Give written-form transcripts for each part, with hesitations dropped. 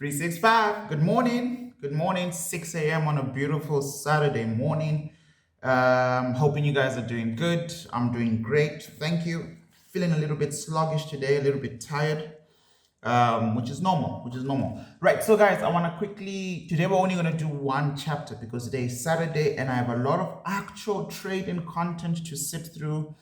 365. Good morning. Good morning. 6 a.m. on a beautiful Saturday morning. Hoping you guys are doing good. I'm doing great. Thank you. Feeling a little bit sluggish today, a little bit tired, which is normal. Right. So, guys, I want to quickly. Today, we're only going to do one chapter because today is Saturday and I have a lot of actual trading content to sift through.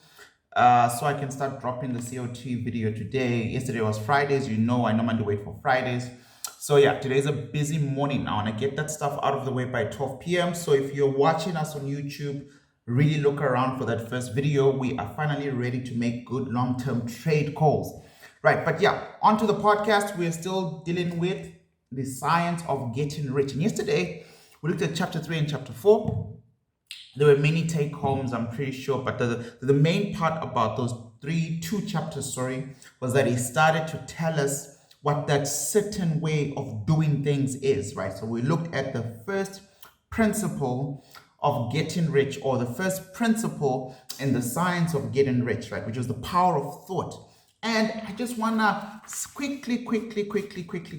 So I can start dropping the COT video today. Yesterday was Fridays. I normally wait for Fridays. So yeah, today's a busy morning. I want to get that stuff out of the way by 12 p.m. So if you're watching us on YouTube, really look around for that first video. We are finally ready to make good long-term trade calls. Right, but yeah, onto the podcast. We're still dealing with the science of getting rich. And yesterday, we looked at chapter 3 and chapter 4. There were many take homes, I'm pretty sure, but the main part about those two chapters, was that he started to tell us what that certain way of doing things is, right? So we looked at the first principle of getting rich, or the first principle in the science of getting rich, right? Which is the power of thought. And I just wanna quickly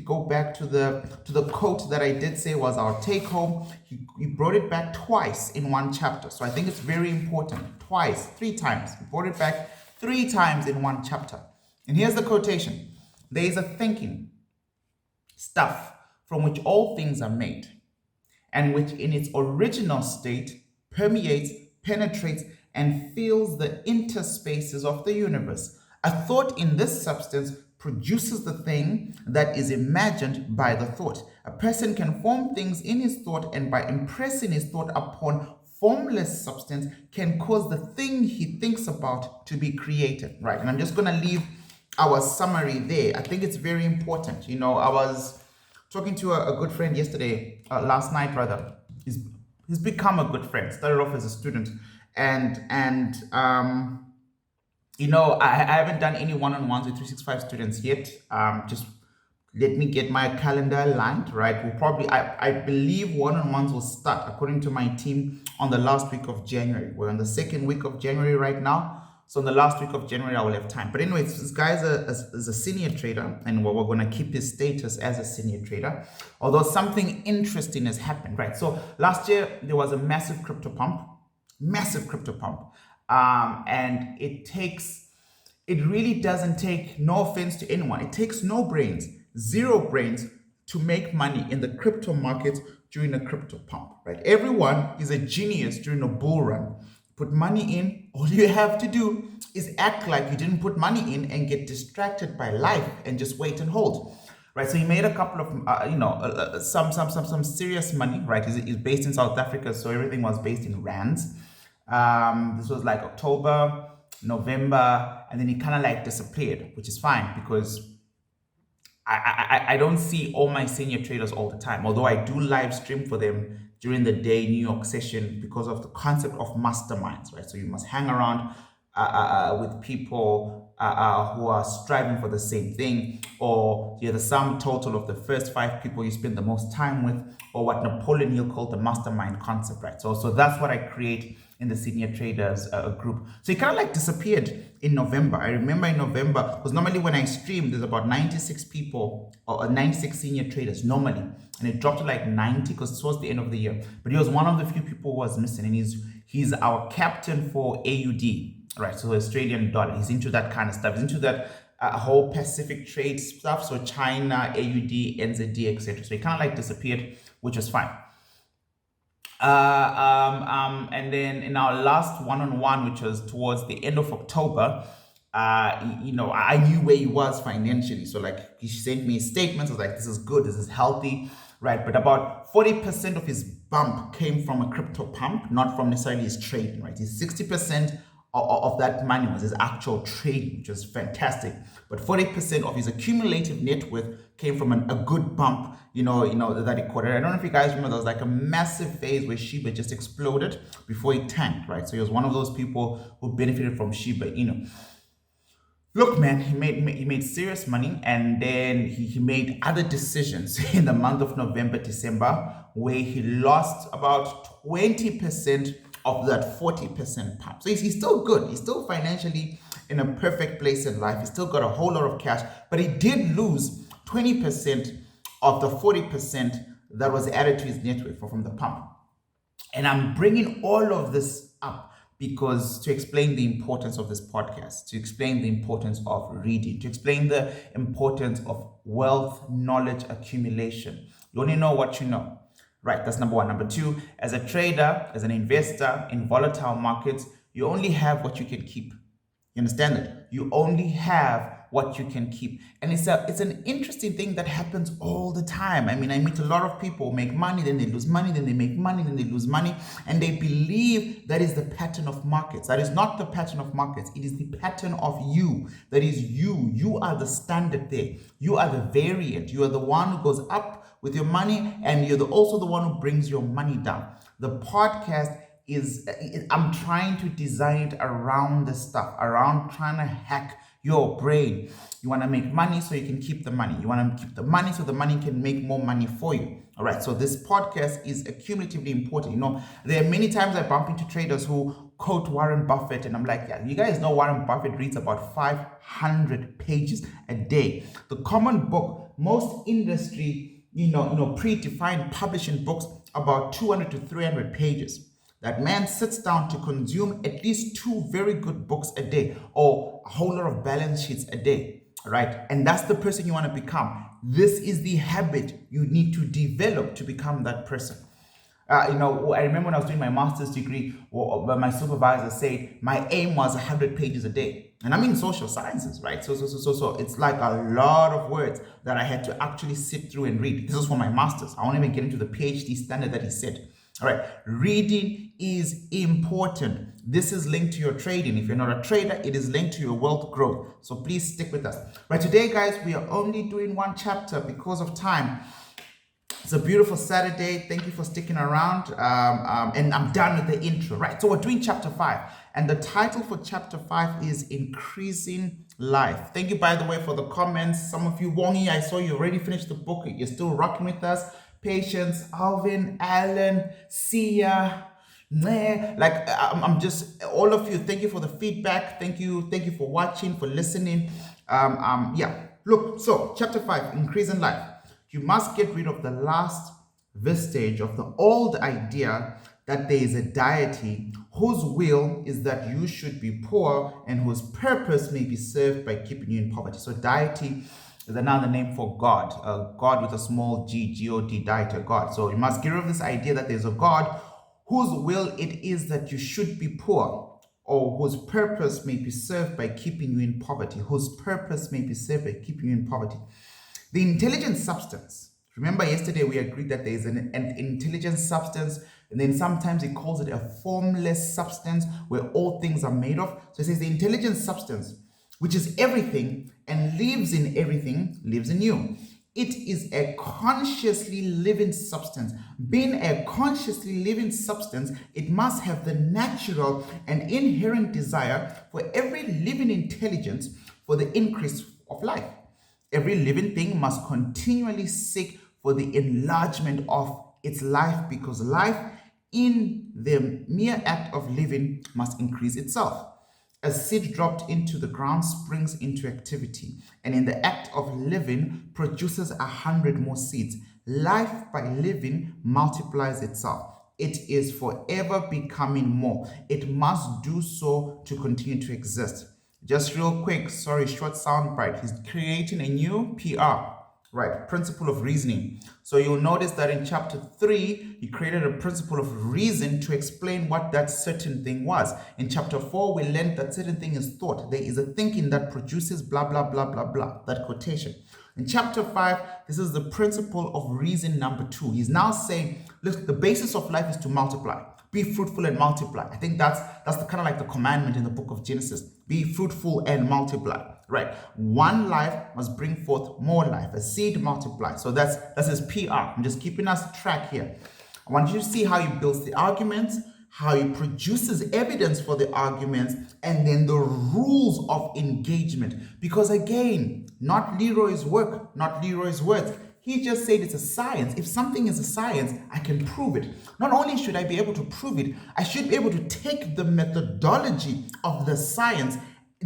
go back to the quote that I did say was our take home. He brought it back twice in one chapter. So I think it's very important. Three times. He brought it back 3 times in one chapter. And here's the quotation. There is a thinking, stuff from which all things are made, and which in its original state permeates, penetrates, and fills the interspaces of the universe. A thought in this substance produces the thing that is imagined by the thought. A person can form things in his thought, and by impressing his thought upon formless substance can cause the thing he thinks about to be created, right? And I'm just going to leave our summary there. I think it's very important. I was talking to a good friend yesterday, last night rather. He's become a good friend. Started off as a student, and I haven't done any one-on-ones with 365 students yet. Just let me get my calendar aligned, right? We'll probably, I believe one-on-ones will start, according to my team, on the last week of January. We're on the second week of January right now. So in the last week of January, I will have time. But anyway, this guy is a senior trader, and we're going to keep his status as a senior trader. Although something interesting has happened, right? So last year, there was a massive crypto pump. And it really doesn't take, no offense to anyone, it takes no brains, zero brains to make money in the crypto market during a crypto pump, right? Everyone is a genius during a bull run. Put money in, all you have to do is act like you didn't put money in and get distracted by life and just wait and hold, right? So he made a couple of, some serious money, right? He's based in South Africa, so everything was based in rands. This was like October, November, and then he kind of like disappeared, which is fine because I don't see all my senior traders all the time, although I do live stream for them during the day New York session because of the concept of masterminds, right? So you must hang around with people who are striving for the same thing, or you're the sum total of the first 5 people you spend the most time with, or what Napoleon Hill called the mastermind concept, right? So that's what I create in the senior traders group. So he kind of like disappeared in November. I remember in November, because normally when I stream, there's about 96 people or 96 senior traders normally, and it dropped to like 90 because it was the end of the year. But he was one of the few people who was missing, and he's our captain for AUD, right? So Australian dollar. He's into that kind of stuff. He's into that whole Pacific trade stuff. So China, AUD, NZD, etc. So he kind of like disappeared, which was fine. And then in our last one-on-one, which was towards the end of October, I knew where he was financially. So like he sent me statements. I was like, this is good, this is healthy, right? But about 40% of his bump came from a crypto pump, not from necessarily his trading, right? His 60% of that money was his actual trading, which was fantastic. But 40% of his accumulative net worth came from a good bump, that he quoted. I don't know if you guys remember, there was like a massive phase where Shiba just exploded before it tanked, right? So he was one of those people who benefited from Shiba. Look, man, he made serious money, and then he made other decisions in the month of November, December, where he lost about 20% of that 40% pump. So he's still good. He's still financially in a perfect place in life. He's still got a whole lot of cash, but he did lose 20% of the 40% that was added to his net worth from the pump. And I'm bringing all of this up because to explain the importance of this podcast, to explain the importance of reading, to explain the importance of wealth, knowledge accumulation. You only know what you know. Right, that's number one. Number two, as a trader, as an investor in volatile markets, you only have what you can keep. You understand that? You only have what you can keep. And it's an interesting thing that happens all the time. I mean, I meet a lot of people who make money, then they lose money, then they make money, then they lose money. And they believe that is the pattern of markets. That is not the pattern of markets. It is the pattern of you. That is you. You are the standard there. You are the variant. You are the one who goes up with your money, and you're also the one who brings your money down. The podcast I'm trying to design it around the stuff, around trying to hack your brain. You want to make money so you can keep the money. You want to keep the money so the money can make more money for you. All right. So this podcast is accumulatively important. You know, there are many times I bump into traders who quote Warren Buffett, and I'm like, yeah, you guys know Warren Buffett reads about 500 pages a day. The common book, most industry, predefined publishing books about 200 to 300 pages. That man sits down to consume at least 2 very good books a day or a whole lot of balance sheets a day, right? And that's the person you want to become. This is the habit you need to develop to become that person. I remember when I was doing my master's degree, my supervisor said my aim was 100 pages a day. And I'm in social sciences, right? So it's like a lot of words that I had to actually sit through and read. This is for my master's. I won't even get into the PhD standard that he said. All right, reading is important. This is linked to your trading. If you're not a trader, it is linked to your wealth growth. So please stick with us. Right, today, guys, we are only doing one chapter because of time. It's a beautiful Saturday. Thank you for sticking around. And I'm done with the intro, right? So we're doing chapter 5. And the title for chapter 5 is Increasing Life. Thank you, by the way, for the comments. Some of you, Wongi, I saw you already finished the book. You're still rocking with us. Patience, Alvin, Alan, Sia, I'm just, all of you, thank you for the feedback. Thank you for watching, for listening. Look, so chapter 5, Increasing Life. You must get rid of the last vestige of the old idea that there is a deity whose will is that you should be poor and whose purpose may be served by keeping you in poverty. So deity is another name for God, God with a small g, G-O-D, deity, God. So you must get rid of this idea that there's a God whose will it is that you should be poor, or whose purpose may be served by keeping you in poverty, whose purpose may be served by keeping you in poverty. The intelligent substance. Remember yesterday we agreed that there is an intelligent substance, and then sometimes it calls it a formless substance where all things are made of. So it says the intelligent substance, which is everything and lives in everything, lives in you. It is a consciously living substance. Being a consciously living substance, it must have the natural and inherent desire for every living intelligence for the increase of life. Every living thing must continually seek for the enlargement of its life, because life in the mere act of living must increase itself. A seed dropped into the ground springs into activity, and in the act of living produces 100 more seeds. Life by living multiplies itself. It is forever becoming more. It must do so to continue to exist. Just real quick, short soundbite. He's creating a new PR, right? Principle of reasoning. So you'll notice that in chapter 3, he created a principle of reason to explain what that certain thing was. In chapter 4, we learned that certain thing is thought. There is a thinking that produces blah, blah, blah, blah, blah, that quotation. In chapter 5, this is the principle of reason number 2. He's now saying, look, the basis of life is to multiply. Be fruitful and multiply. I think that's the kind of like the commandment in the book of Genesis. Be fruitful and multiply, right? One life must bring forth more life. A seed multiplies. So that's his PR. I'm just keeping us track here. I want you to see how he builds the arguments, how he produces evidence for the arguments, and then the rules of engagement. Because again, not Leroy's work, not Leroy's words. He just said it's a science. If something is a science, I can prove it. Not only should I be able to prove it, I should be able to take the methodology of the science,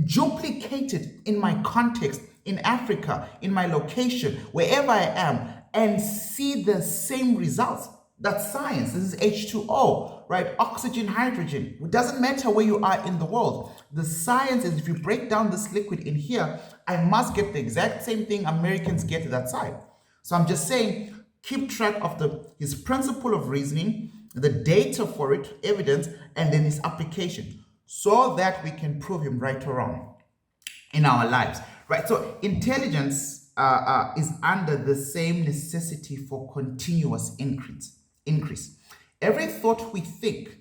duplicate it in my context, in Africa, in my location, wherever I am, and see the same results. That's science. This is H2O, right? Oxygen, hydrogen. It doesn't matter where you are in the world. The science is if you break down this liquid in here, I must get the exact same thing Americans get to that side. So I'm just saying, keep track of his principle of reasoning, the data for it, evidence, and then his application, so that we can prove him right or wrong in our lives, right? So intelligence is under the same necessity for continuous increase. Every thought we think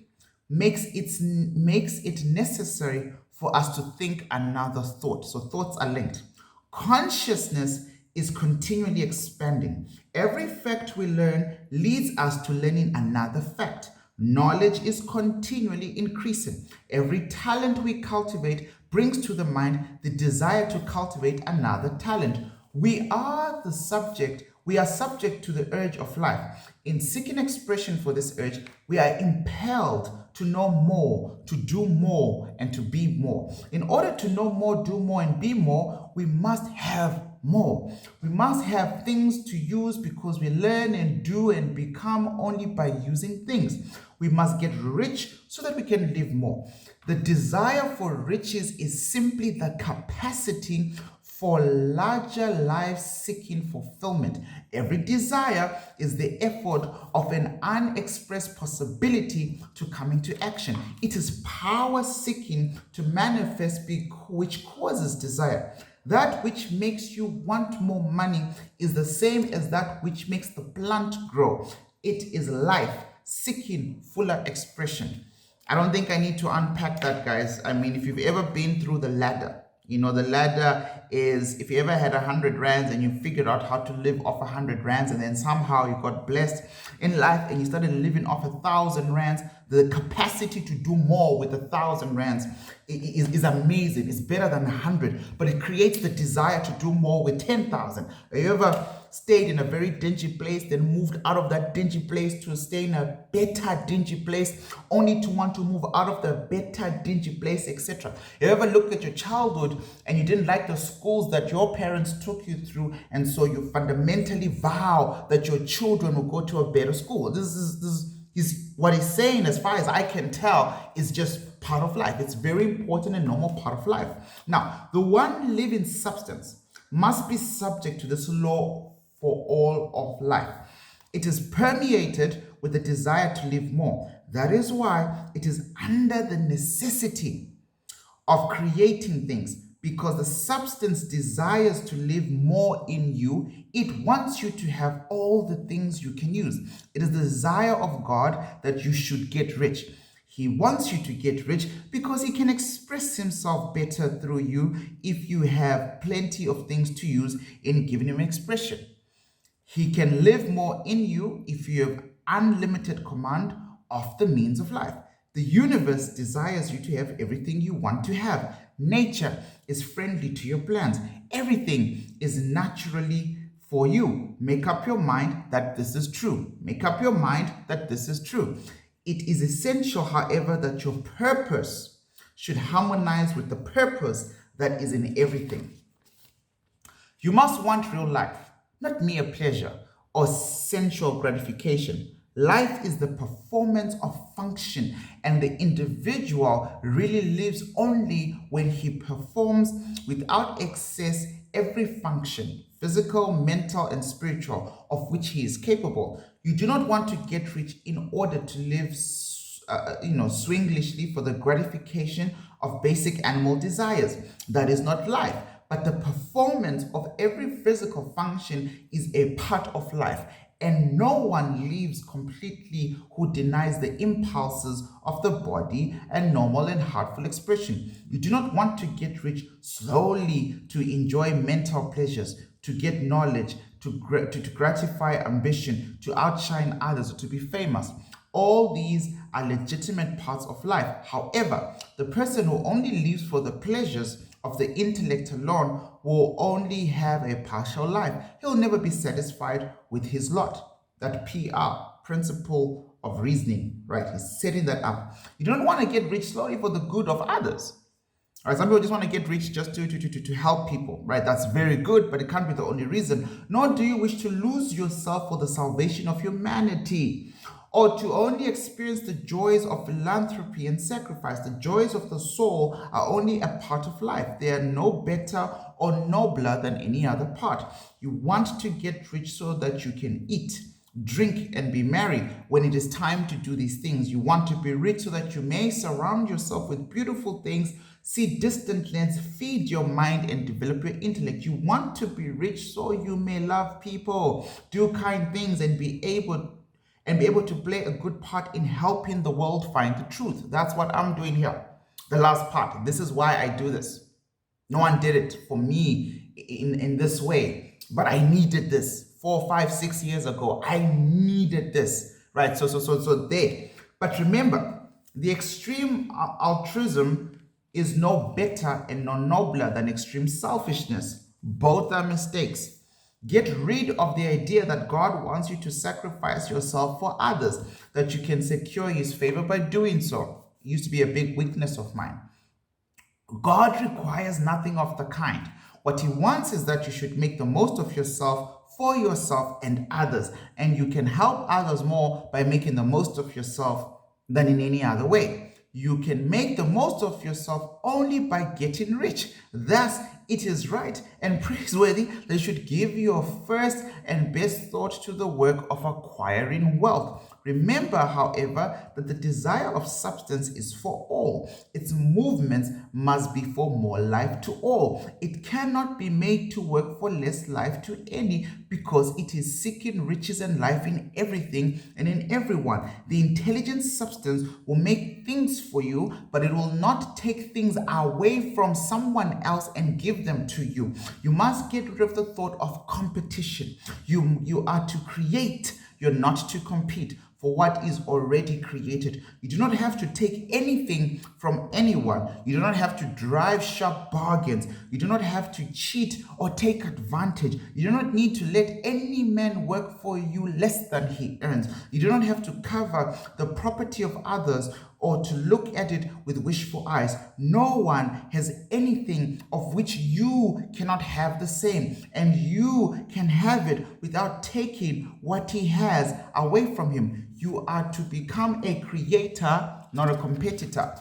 makes it necessary for us to think another thought. So thoughts are linked. Consciousness is continually expanding. Every fact we learn leads us to learning another fact. Knowledge is continually increasing. Every talent we cultivate brings to the mind the desire to cultivate another talent. We are subject to the urge of life. In seeking expression for this urge, we are impelled to know more, to do more, and to be more. In order to know more, do more, and be more, we must have more. We must have things to use, because we learn and do and become only by using things. We must get rich so that we can live more. The desire for riches is simply the capacity for larger life-seeking fulfillment. Every desire is the effort of an unexpressed possibility to come into action. It is power seeking to manifest, which causes desire. That which makes you want more money is the same as that which makes the plant grow. It is life seeking fuller expression. I don't think I need to unpack that, guys. I mean, if you've ever been through the ladder, you know, the ladder is, if you ever had 100 rands and you figured out how to live off 100 rands, and then somehow you got blessed in life and you started living off 1,000 rands, the capacity to do more with 1,000 rands is amazing. It's better than 100, but it creates the desire to do more with 10,000. Have you ever stayed in a very dingy place, then moved out of that dingy place to stay in a better dingy place, only to want to move out of the better dingy place, etc.? You ever looked at your childhood and you didn't like the schools that your parents took you through, and so you fundamentally vow that your children will go to a better school? This is what he's saying, as far as I can tell, is just part of life. It's very important and normal part of life. Now, the one living substance must be subject to this law for all of life. It is permeated with the desire to live more. That is why it is under the necessity of creating things, because the substance desires to live more in you. It wants you to have all the things you can use. It is the desire of God that you should get rich. He wants you to get rich because he can express himself better through you if you have plenty of things to use in giving him expression. He can live more in you if you have unlimited command of the means of life. The universe desires you to have everything you want to have. Nature is friendly to your plans. Everything is naturally for you. Make up your mind that this is true. Make up your mind that this is true. It is essential, however, that your purpose should harmonize with the purpose that is in everything. You must want real life, not mere pleasure or sensual gratification. Life is the performance of function, and the individual really lives only when he performs without excess every function, physical, mental, and spiritual, of which he is capable. You do not want to get rich in order to live swinglishly for the gratification of basic animal desires. That is not life. But the performance of every physical function is a part of life, and no one lives completely who denies the impulses of the body and normal and heartful expression. You do not want to get rich slowly to enjoy mental pleasures, to get knowledge, to gratify ambition, to outshine others, or to be famous. All these are legitimate parts of life. However, the person who only lives for the pleasures of the intellect alone will only have a partial life. He'll never be satisfied with his lot. That PR, principle of reasoning, right? He's setting that up. You don't want to get rich slowly for the good of others, All right, some people just want to get rich just to help people, right? That's very good, but it can't be the only reason. Nor do you wish to lose yourself for the salvation of humanity, or to only experience the joys of philanthropy and sacrifice. The joys of the soul are only a part of life. They are no better or nobler than any other part. You want to get rich so that you can eat, drink, and be merry when it is time to do these things. You want to be rich so that you may surround yourself with beautiful things, see distant lands, feed your mind, and develop your intellect. You want to be rich so you may love people, do kind things, and be able to play a good part in helping the world find the truth. That's what I'm doing here. The last part. This is why I do this. No one did it for me in this way, but I needed this 4, 5, 6 years ago. I needed this, right? So there. But remember, the extreme altruism is no better and no nobler than extreme selfishness. Both are mistakes. Get rid of the idea that God wants you to sacrifice yourself for others, that you can secure his favor by doing so. It used to be a big weakness of mine. God requires nothing of the kind. What he wants is that you should make the most of yourself for yourself and others, and you can help others more by making the most of yourself than in any other way. You can make the most of yourself only by getting rich. Thus, it is right and praiseworthy that you should give your first and best thought to the work of acquiring wealth. Remember, however, that the desire of substance is for all. Its movements must be for more life to all. It cannot be made to work for less life to any, because it is seeking riches and life in everything and in everyone. The intelligent substance will make things for you, but it will not take things away from someone else and give them to you. You must get rid of the thought of competition. You are to create, you're not to compete for what is already created. You do not have to take anything from anyone. You do not have to drive sharp bargains. You do not have to cheat or take advantage. You do not need to let any man work for you less than he earns. You do not have to cover the property of others or to look at it with wishful eyes. No one has anything of which you cannot have the same, and you can have it without taking what he has away from him. You are to become a creator, not a competitor.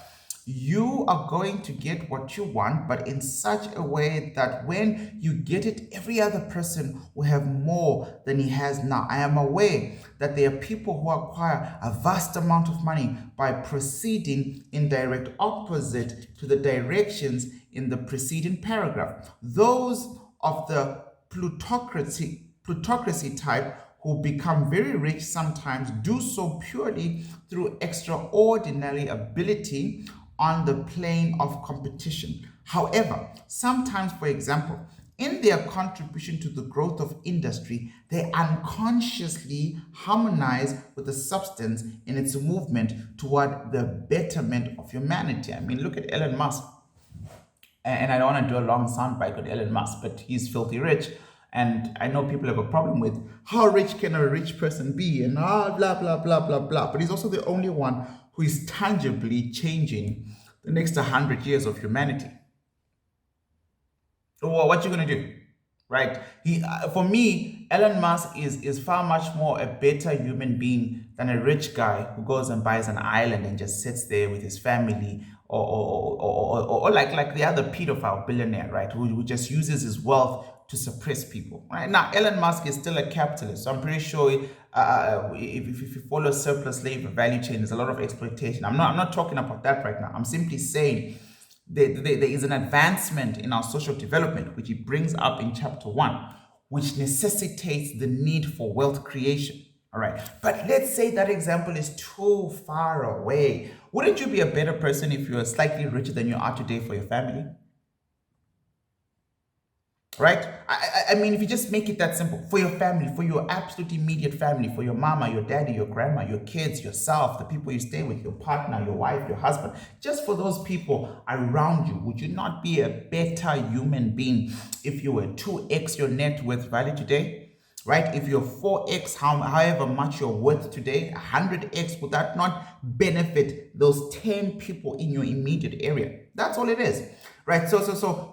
You are going to get what you want, but in such a way that when you get it, every other person will have more than he has now. I am aware that there are people who acquire a vast amount of money by proceeding in direct opposite to the directions in the preceding paragraph. Those of the plutocracy type who become very rich sometimes do so purely through extraordinary ability on the plane of competition. However, sometimes, for example, in their contribution to the growth of industry, they unconsciously harmonize with the substance in its movement toward the betterment of humanity. I mean, look at Elon Musk. And I don't want to do a long soundbite with Elon Musk, but he's filthy rich. And I know people have a problem with how rich can a rich person be and blah, blah, blah, blah, blah. But he's also the only one who is tangibly changing the next 100 years of humanity. So what you going to do, right? For me, Elon Musk is far much more a better human being than a rich guy who goes and buys an island and just sits there with his family, or like the other pedophile billionaire, right? Who just uses his wealth to suppress people. Right now, Elon Musk is still a capitalist, so I'm pretty sure if you follow surplus labor value chain, there's a lot of exploitation. I'm not talking about that right now. I'm simply saying there is an advancement in our social development, which he brings up in chapter 1, which necessitates the need for wealth creation. All right, but let's say that example is too far away. Wouldn't you be a better person if you were slightly richer than you are today for your family? Right? I mean, if you just make it that simple, for your family, for your absolute immediate family, for your mama, your daddy, your grandma, your kids, yourself, the people you stay with, your partner, your wife, your husband, just for those people around you, would you not be a better human being if you were 2x your net worth value today? Right? If you're 4x, however much you're worth today, 100x, would that not benefit those 10 people in your immediate area? That's all it is. right? So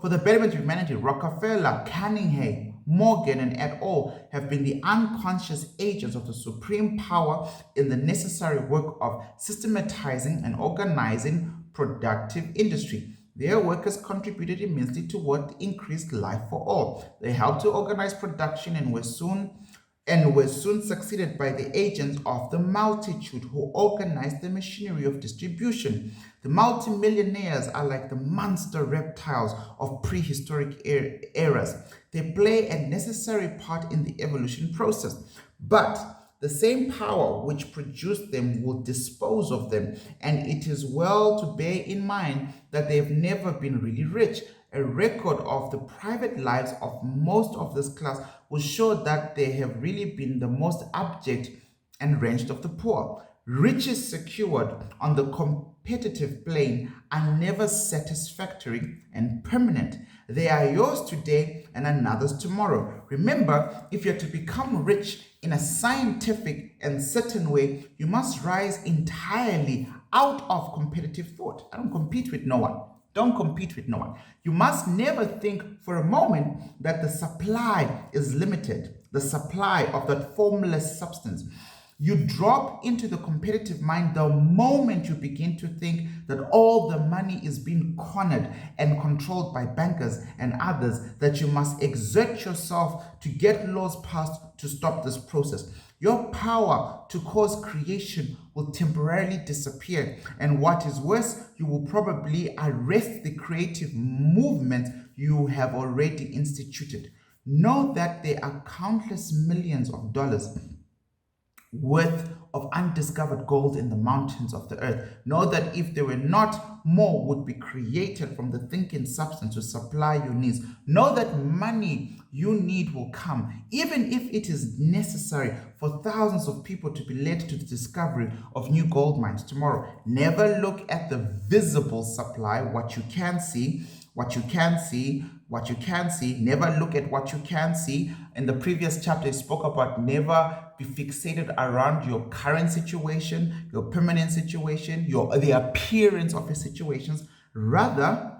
for the betterment of humanity, Rockefeller, Cunningham, Morgan, and et al. Have been the unconscious agents of the supreme power in the necessary work of systematizing and organizing productive industry. Their work has contributed immensely toward increased life for all. They helped to organize production and were soon succeeded by the agents of the multitude who organized the machinery of distribution. The multimillionaires are like the monster reptiles of prehistoric eras. They play a necessary part in the evolution process, but the same power which produced them will dispose of them, and it is well to bear in mind that they have never been really rich. A record of the private lives of most of this class will show that they have really been the most abject and wretched of the poor. Riches secured on the competitive plane are never satisfactory and permanent. They are yours today and another's tomorrow. Remember, if you're to become rich in a scientific and certain way, you must rise entirely out of competitive thought. I don't compete with no one. Don't compete with no one. You must never think for a moment that the supply is limited, the supply of that formless substance. You drop into the competitive mind the moment you begin to think that all the money is being cornered and controlled by bankers and others, that you must exert yourself to get laws passed to stop this process. Your power to cause creation will temporarily disappear, and what is worse, you will probably arrest the creative movement you have already instituted. Know that there are countless millions of dollars worth of undiscovered gold in the mountains of the earth. Know that if there were not, more would be created from the thinking substance to supply your needs. Know that money you need will come, even if it is necessary for thousands of people to be led to the discovery of new gold mines tomorrow. Never look at the visible supply, what you can see, what you can see, what you can see. Never look at what you can see. In the previous chapter, I spoke about never be fixated around your current situation, your permanent situation, the appearance of your situations. Rather,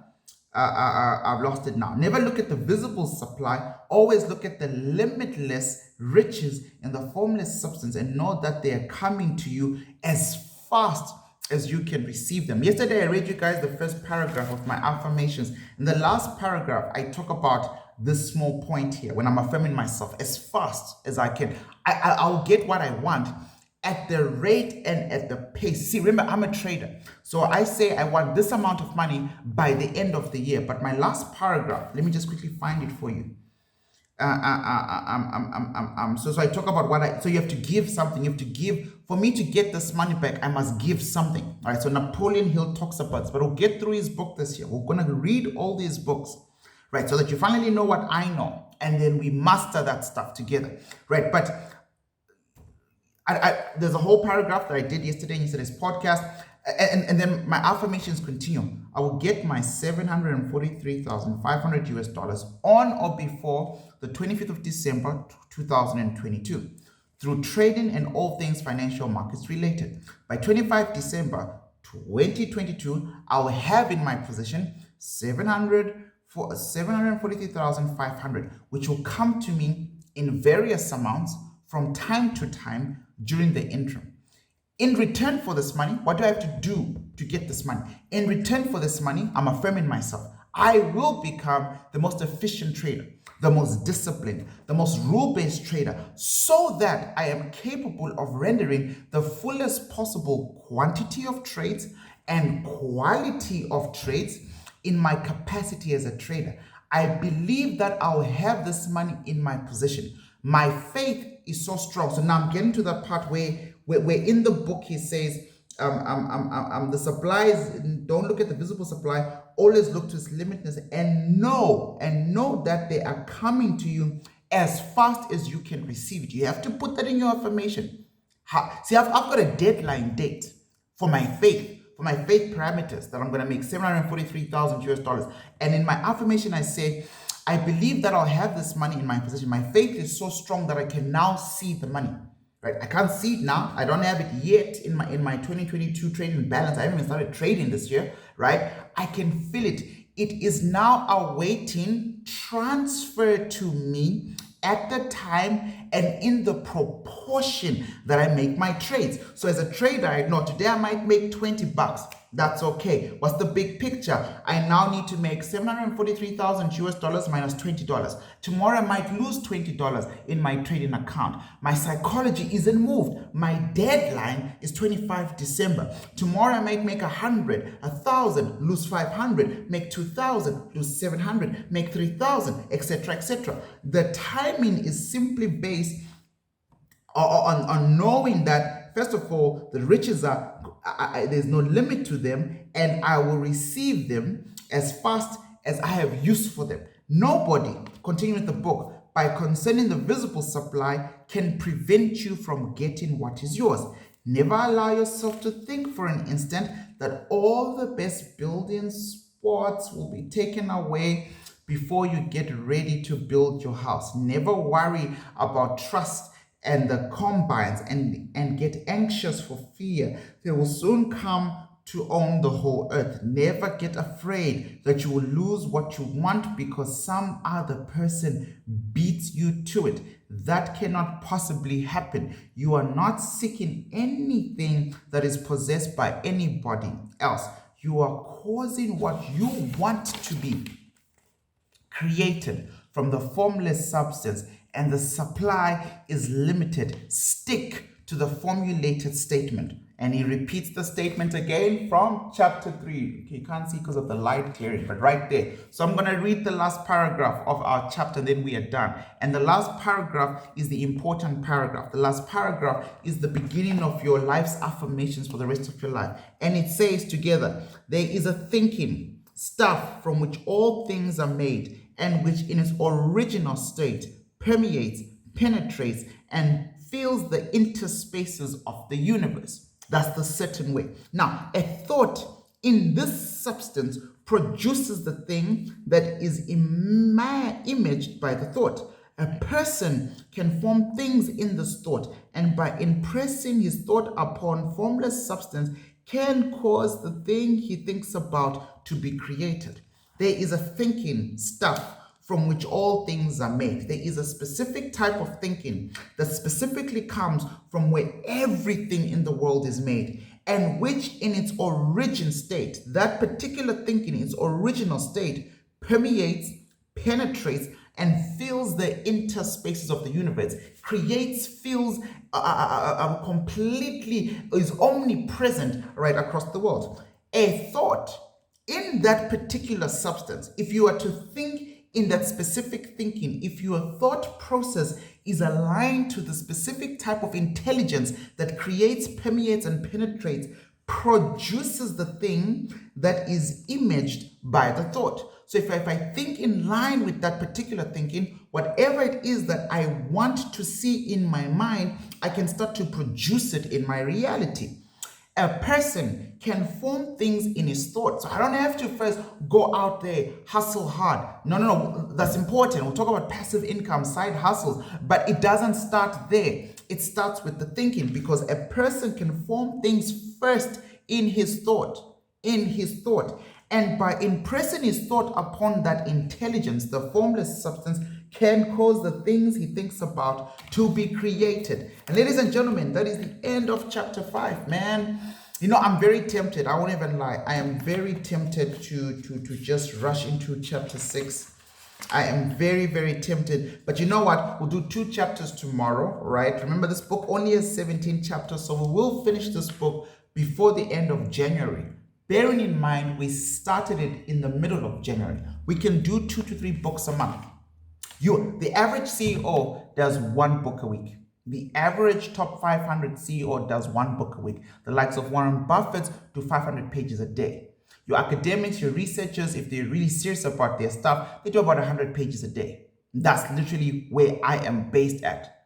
I've lost it now. Never look at the visible supply. Always look at the limitless riches in the formless substance, and know that they are coming to you as fast as you can receive them. Yesterday, I read you guys the first paragraph of my affirmations. In the last paragraph, I talk about this small point here when I'm affirming myself as fast as I can. I'll get what I want at the rate and at the pace. See, remember, I'm a trader. So I say I want this amount of money by the end of the year. But my last paragraph, let me just quickly find it for you. So I talk about so you have to give something. You have to give. For me to get this money back, I must give something. All right. So Napoleon Hill talks about this, but we'll get through his book this year. We're going to read all these books, right? So that you finally know what I know, and then we master that stuff together, right? But there's a whole paragraph that I did yesterday in yesterday's podcast, and then my affirmations continue. I will get my $743,500 US on or before the 25th of December 2022 through trading and all things financial markets related. By 25 December 2022, I will have in my possession $743,500, which will come to me in various amounts from time to time during the interim. In return for this money, what do I have to do to get this money? In return for this money, I'm affirming myself. I will become the most efficient trader, the most disciplined, the most rule-based trader, so that I am capable of rendering the fullest possible quantity of trades and quality of trades in my capacity as a trader. I believe that I'll have this money in my possession. My faith is so strong. So now I'm getting to that part where in the book he says, the supplies, don't look at the visible supply, always look to its limitness, and know that they are coming to you as fast as you can receive it. You have to put that in your affirmation. See, I've got a deadline date for my faith parameters that I'm going to make $743,000 US. And in my affirmation, I say, I believe that I'll have this money in my possession. My faith is so strong that I can now see the money. Right? I can't see it now. I don't have it yet in my 2022 trading balance. I haven't even started trading this year, right? I can feel it it is now awaiting transfer to me at the time and in the proportion that I make my trades. So as a trader, I know today I might make 20 bucks. That's okay. What's the big picture? I now need to make 743,000 US dollars minus $20. Tomorrow I might lose $20 in my trading account. My psychology isn't moved. My deadline is 25 December. Tomorrow I might make 100, 1,000, lose 500, make 2,000, lose 700, make 3,000, etc., etc. The timing is simply based on knowing that, first of all, the riches are, there's no limit to them, and I will receive them as fast as I have use for them. Nobody, continue with the book, by concerning the visible supply, can prevent you from getting what is yours. Never allow yourself to think for an instant that all the best buildings, spots will be taken away before you get ready to build your house. Never worry about trust and the combines and get anxious for fear. They will soon come to own the whole earth. Never get afraid that you will lose what you want because some other person beats you to it. That cannot possibly happen. You are not seeking anything that is possessed by anybody else. You are causing what you want to be created from the formless substance, and the supply is limited. Stick to the formulated statement. And he repeats the statement again from chapter 3. Okay, you can't see because of the light clearing, but right there. So I'm going to read the last paragraph of our chapter, and then we are done. And the last paragraph is the important paragraph. The last paragraph is the beginning of your life's affirmations for the rest of your life. And it says together, there is a thinking, stuff from which all things are made, and which in its original state permeates, penetrates, and fills the interspaces of the universe. That's the certain way. Now, a thought in this substance produces the thing that is imaged by the thought. A person can form things in this thought, and by impressing his thought upon formless substance, can cause the thing he thinks about to be created. There is a thinking stuff from which all things are made. There is a specific type of thinking that specifically comes from where everything in the world is made, and which in its origin state, that particular thinking in its original state, permeates, penetrates, and fills the interspaces of the universe, creates, fills, completely, is omnipresent right across the world. A thought in that particular substance, if you are to think in that specific thinking, if your thought process is aligned to the specific type of intelligence that creates, permeates, and penetrates, produces the thing that is imaged by the thought. So if I think in line with that particular thinking, whatever it is that I want to see in my mind, I can start to produce it in my reality. A person can form things in his thoughts. So I don't have to first go out there, hustle hard. No, that's important. We'll talk about passive income, side hustles, but it doesn't start there. It starts with the thinking, because a person can form things first in his thought, And by impressing his thought upon that intelligence, the formless substance can cause the things he thinks about to be created. And ladies and gentlemen, that is the end of chapter 5, man. You know, I'm very tempted. I won't even lie. I am very tempted to just rush into chapter 6. I am very, very tempted. But you know what? We'll do 2 chapters tomorrow, right? Remember, this book only has 17 chapters, so we will finish this book before the end of January. Bearing in mind, we started it in the middle of January. We can do 2 to 3 books a month. The average CEO does 1 book a week. The average top 500 CEO does 1 book a week. The likes of Warren Buffett do 500 pages a day. Your academics, your researchers, if they're really serious about their stuff, they do about 100 pages a day. That's literally where I am based at.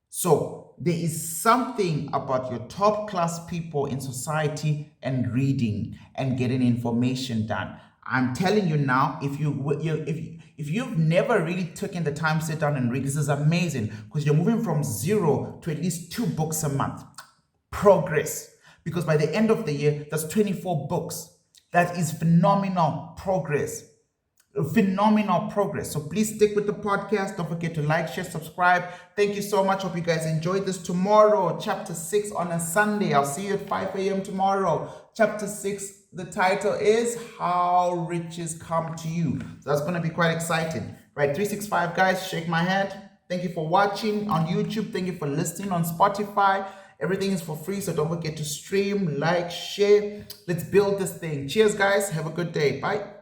So there is something about your top class people in society and reading and getting information done. I'm telling you now, if you've never really taken the time to sit down and read, this is amazing, because you're moving from 0 to at least 2 books a month. Progress. Because by the end of the year, that's 24 books. That is phenomenal progress. phenomenal progress. So please stick with the podcast. Don't forget to like, share, subscribe. Thank you so much. Hope you guys enjoyed this. Tomorrow, chapter 6 on a Sunday. I'll see you at 5 a.m. tomorrow. Chapter 6, the title is How Riches Come to You. So that's going to be quite exciting. Right, 365 guys, shake my hand. Thank you for watching on YouTube. Thank you for listening on Spotify. Everything is for free, so don't forget to stream, like, share. Let's build this thing. Cheers, guys. Have a good day. Bye.